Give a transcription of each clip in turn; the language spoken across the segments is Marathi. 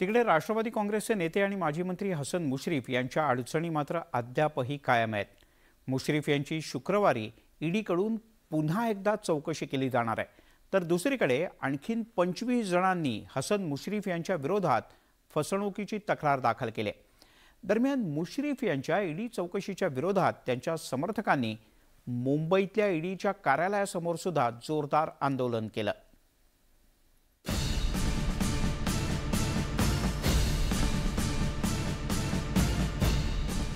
तिकडे राष्ट्रवादी काँग्रेसचे नेते आणि माजी मंत्री हसन मुश्रीफ यांच्या अडचणी मात्र अद्यापही कायम आहेत। मुश्रीफ यांची शुक्रवारी ईडीकडून पुन्हा एकदा चौकशी केली जाणार आहे, तर दुसरीकडे आणखीन 25 जणांनी हसन मुश्रीफ यांच्या विरोधात फसवणुकीची तक्रार दाखल केली आहे। दरम्यान मुश्रीफ यांच्या ईडी चौकशीच्या विरोधात त्यांच्या समर्थकांनी मुंबईतल्या ईडीच्या कार्यालयासमोर सुद्धा जोरदार आंदोलन केलं।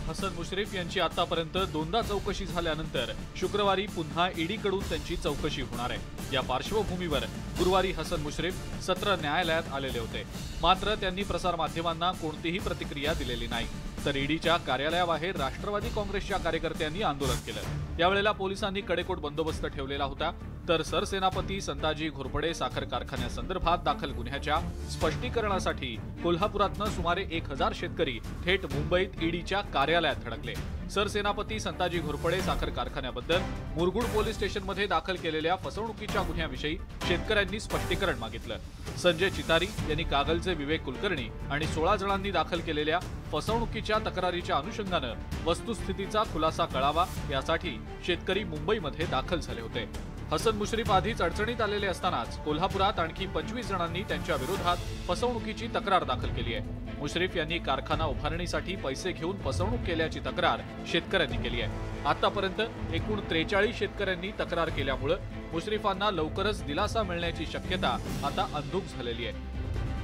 हसन मुश्रीफ यांची आतापर्यंत दोनदा चौकशी झाल्यानंतर शुक्रवारी पुन्हा ईडीकडून त्यांची चौकशी होणार आहे। या पार्श्वभूमीवर गुरुवारी हसन मुश्रीफ सत्र न्यायालयात आलेले होते, मात्र त्यांनी प्रसार माध्यमांना कोणतीही प्रतिक्रिया दिलेली नाही। तर ईडीच्या कार्यालयाबाहेर राष्ट्रवादी काँग्रेसच्या कार्यकर्त्यांनी आंदोलन केलं। यावेळेला पोलिसांनी कडेकोट बंदोबस्त ठेवलेला होता, तर सरसेनापती संताजी घोरपडे साखर कारखान्यासंदर्भात दाखल गुन्ह्याच्या स्पष्टीकरणासाठी कोल्हापुरातनं सुमारे 1000 शेतकरी थेट मुंबईत ईडीच्या कार्यालयात धडकले। सरसेनापती संताजी घोरपडे साखर कारखान्याबद्दल मुरगुड पोलीस स्टेशनमध्ये दाखल केलेल्या फसवणुकीच्या गुन्ह्याविषयी शेतकऱ्यांनी स्पष्टीकरण मागितलं। संजय चितारी यांनी कागलचे विवेक कुलकर्णी आणि 16 जणांनी दाखल केलेल्या फसवणुकीच्या तक्रारीच्या अनुषंगानं वस्तुस्थितीचा खुलासा कळावा यासाठी शेतकरी मुंबईमध्ये दाखल झाले होते। हसन मुश्रीफ आधीच अडचणीत आलेले असतानाच कोल्हापुरात आणखी 25 जणांनी त्यांच्या विरोधात फसवणुकीची तक्रार दाखल केली आहे। मुश्रीफ यांनी कारखाना उभारणीसाठी पैसे घेऊन फसवणूक केल्याची तक्रार शेतकऱ्यांनी केली आहे। आतापर्यंत एकूण 43 शेतकऱ्यांनी तक्रार केल्यामुळे मुश्रीफांना लवकरच दिलासा मिळण्याची शक्यता आता अंधुक झालेली आहे।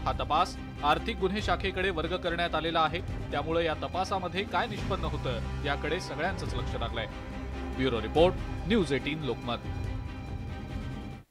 हा तपास आर्थिक गुन्हे शाखेकडे वर्ग करण्यात आलेला आहे, त्यामुळे या तपासामध्ये काय निष्पन्न होतं याकडे सगळ्यांचंच लक्ष लागलंय। Bureau report, news 18 Lokmat.